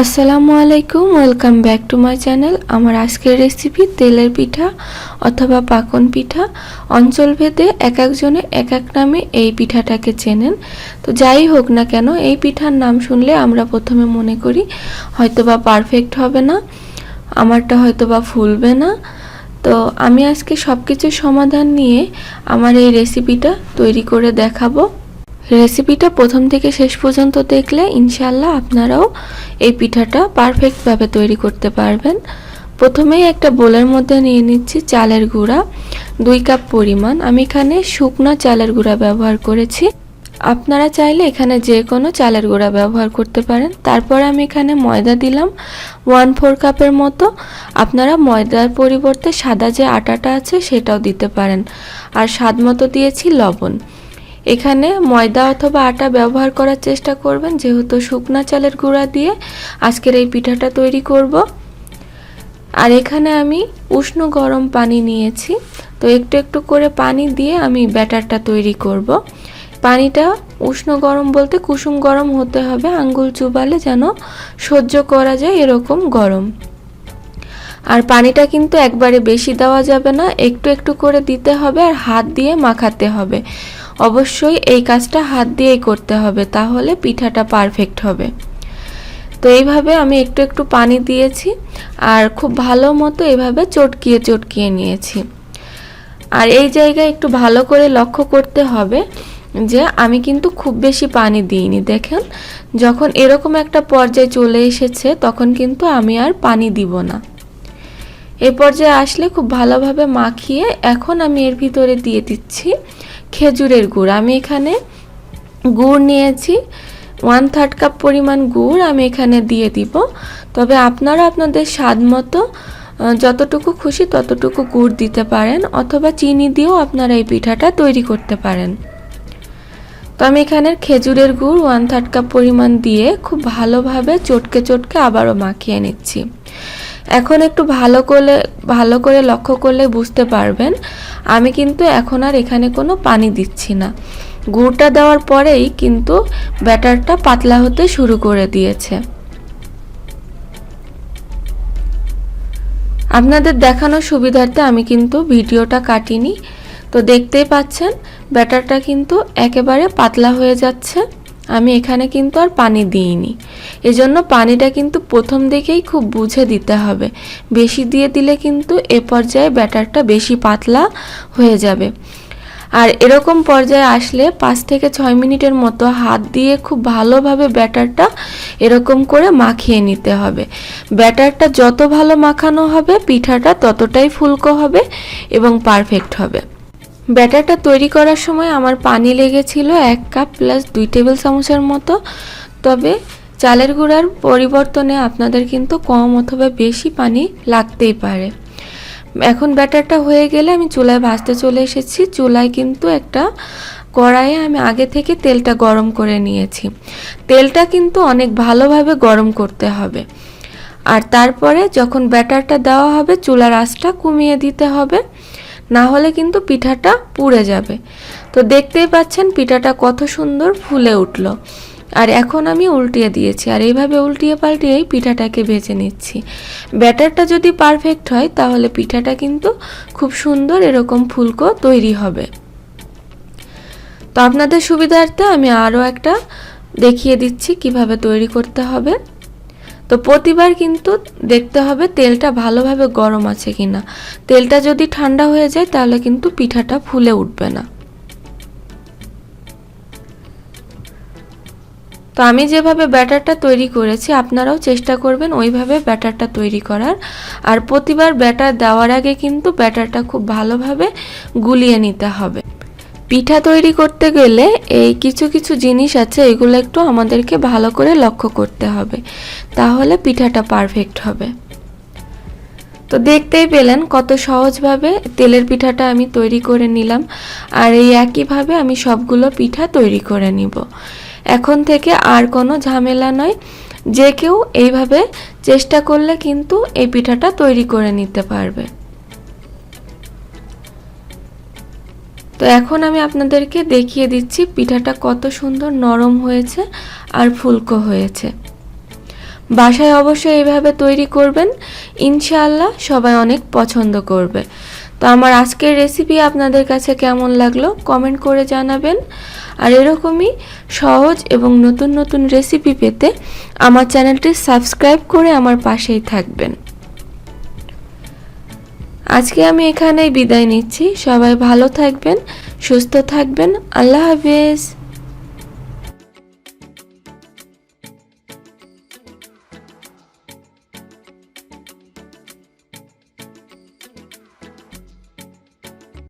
আসসালামু আলাইকুম, welcome back to my channel. আমার আজকের রেসিপি তেলের পিঠা অথবা পাকন পিঠা। অঞ্চলভেদে এক একজনে এক এক নামে এই পিঠাটাকে চেনেন। তো যাই হোক না কেন, এই পিঠার নাম শুনলে আমরা প্রথমে মনে করি হয়তোবা পারফেক্ট হবে না, আমারটা হয়তোবা ফুলবে না। তো আমি আজকে সব কিছুর সমাধান নিয়ে আমার এই রেসিপিটা তৈরি করে দেখাবো। রেসিপিটা প্রথম থেকে শেষ পর্যন্ত দেখলে ইনশাল্লাহ আপনারাও এই পিঠাটা পারফেক্টভাবে তৈরি করতে পারবেন। প্রথমেই একটা বোলের মধ্যে নিয়ে নিচ্ছি চালের গুঁড়া 2 কাপ পরিমাণ। আমি এখানে শুকনো চালের গুঁড়া ব্যবহার করেছি, আপনারা চাইলে এখানে যে কোনো চালের গুঁড়া ব্যবহার করতে পারেন। তারপর আমি এখানে ময়দা দিলাম 1/4 কাপের মতো। আপনারা ময়দার পরিবর্তে সাদা যে আটাটা আছে সেটাও দিতে পারেন। আর স্বাদ মতো দিয়েছি লবণ। এখানে ময়দা অথবা আটা ব্যবহার করার চেষ্টা করবেন, যেহেতু শুকনা চালের গুঁড়া দিয়ে আজকের এই পিঠাটা তৈরি করব। আর এখানে আমি উষ্ণ গরম পানি নিয়েছি, তো একটু একটু করে পানি দিয়ে আমি ব্যাটারটা তৈরি করব। পানিটা উষ্ণ গরম বলতে কুসুম গরম হতে হবে, আঙ্গুল চুবালে যেন সহ্য করা যায় এরকম গরম। আর পানিটা কিন্তু একবারে বেশি দেওয়া যাবে না, একটু একটু করে দিতে হবে আর হাত দিয়ে মাখাতে হবে। অবশ্যই এই কাজটা হাত দিয়েই করতে হবে, তাহলে পিঠাটা পারফেক্ট হবে। তো এইভাবে আমি একটু একটু পানি দিয়েছি আর খুব ভালো মতো এভাবে চটকিয়ে চটকিয়ে নিয়েছি। আর এই জায়গায় একটু ভালো করে লক্ষ্য করতে হবে যে আমি কিন্তু খুব বেশি পানি দিইনি। দেখেন, যখন এরকম একটা পর্যায়ে চলে এসেছে তখন কিন্তু আমি আর পানি দিব না। এই পর্যায়ে আসলে খুব ভালোভাবে মাখিয়ে এখন আমি এর ভিতরে দিয়ে দিচ্ছি খেজুরের গুড়। আমি এখানে গুড় নিয়েছি 1/3 কাপ পরিমাণ গুড় আমি এখানে দিয়ে দিব। তবে আপনারা আপনাদের স্বাদ মতো যতটুকু খুশি ততটুকু গুড় দিতে পারেন, অথবা চিনি দিয়েও আপনারা এই পিঠাটা তৈরি করতে পারেন। তো আমি এখানে খেজুরের গুড় 1/3 কাপ পরিমাণ দিয়ে খুব ভালোভাবে চটকে চটকে আবারও মাখিয়ে নিচ্ছি। এখন একটু ভালো করে লক্ষ্য করলে বুঝতে পারবেন আমি কিন্তু এখন আর এখানে কোনো পানি দিচ্ছি না। গুড়টা দেওয়ার পরেই কিন্তু ব্যাটারটা পাতলা হতে শুরু করে দিয়েছে। আপনাদের দেখানোর সুবিধার্থে আমি কিন্তু ভিডিওটা কাটিনি। তো দেখতেই পাচ্ছেন ব্যাটারটা কিন্তু একেবারে পাতলা হয়ে যাচ্ছে। আমি এখানে কিন্তু আর পানি দিইনি, এজন্য পানিটা কিন্তু প্রথম দিকেই খুব বুঝে দিতে হবে। বেশি দিয়ে দিলে কিন্তু এ পর্যায়ে ব্যাটারটা বেশি পাতলা হয়ে যাবে। আর এরকম পর্যায়ে আসলে 5 থেকে 6 মিনিটের মতো হাত দিয়ে খুব ভালোভাবে ব্যাটারটা এরকম করে মাখিয়ে নিতে হবে। ব্যাটারটা যত ভালো মাখানো হবে পিঠাটা ততটাই ফুলকো হবে এবং পারফেক্ট হবে। ব্যাটারটা তৈরি করার সময় আমার পানি লেগেছিল 1 কাপ প্লাস 2 টেবিল চামচের মতো। তবে চালের গুঁড়ার পরিবর্তনে আপনাদের কিন্তু কম অথবা বেশি পানি লাগতেই পারে। এখন ব্যাটারটা হয়ে গেলে আমি চুলায় ভাজতে চলে এসেছি। চুলায় কিন্তু একটা কড়াইয়ে আমি আগে থেকে তেলটা গরম করে নিয়েছি। তেলটা কিন্তু অনেক ভালোভাবে গরম করতে হবে। আর তারপরে যখন ব্যাটারটা দেওয়া হবে চুলার আঁচটা কমিয়ে দিতে হবে, না হলে কিন্তু পিঠাটা পুড়ে যাবে। তো দেখতেই পাচ্ছেন পিঠাটা কত সুন্দর ফুলে উঠলো। আর এখন আমি উল্টিয়ে দিয়েছি, আর এইভাবে উল্টিয়ে পাল্টিয়েই পিঠাটাকে ভেজে নিচ্ছি। ব্যাটারটা যদি পারফেক্ট হয় তাহলে পিঠাটা কিন্তু খুব সুন্দর এরকম ফুলকো তৈরি হবে। তো আপনাদের সুবিধার্থে আমি আরও একটা দেখিয়ে দিচ্ছি কিভাবে তৈরি করতে হবে। তো প্রতিবার কিন্তু দেখতে হবে তেলটা ভালোভাবে গরম আছে কিনা। তেলটা যদি ঠান্ডা হয়ে যায় তাহলে কিন্তু পিঠাটা ফুলে উঠবে না। তো আমি যেভাবে ব্যাটারটা তৈরি করেছি আপনারাও চেষ্টা করবেন ওইভাবে ব্যাটারটা তৈরি করার। আর প্রতিবার ব্যাটার দেওয়ার আগে কিন্তু ব্যাটারটা খুব ভালোভাবে গুলিয়ে নিতে হবে। পিঠা তৈরি করতে গেলে এই কিছু কিছু জিনিস আছে, এগুলো একটু আমাদেরকে ভালো করে লক্ষ্য করতে হবে, তাহলে পিঠাটা পারফেক্ট হবে। তো দেখতেই পেলেন কত সহজভাবে তেলের পিঠাটা আমি তৈরি করে নিলাম। আর এই একইভাবে আমি সবগুলো পিঠা তৈরি করে নিব। এখন থেকে আর কোনো ঝামেলা নয়, যে কেউ এইভাবে চেষ্টা করলে কিন্তু এই পিঠাটা তৈরি করে নিতে পারবে। তো এখন আমি আপনাদেরকে দেখিয়ে দিচ্ছি পিঠাটা কত সুন্দর নরম হয়েছে আর ফুলকো হয়েছে। বাসায় অবশ্যই এইভাবে তৈরি করবেন, ইনশাআল্লাহ সবাই অনেক পছন্দ করবে। তো আমার আজকের রেসিপি আপনাদের কাছে কেমন লাগলো কমেন্ট করে জানাবেন। আর এরকমই সহজ এবং নতুন নতুন রেসিপি পেতে আমার চ্যানেলটি সাবস্ক্রাইব করে আমার পাশেই থাকবেন। আজকে আমি এখানেই বিদায় নিচ্ছি। সবাই ভালো থাকবেন, সুস্থ থাকবেন। আল্লাহ হাফেজ।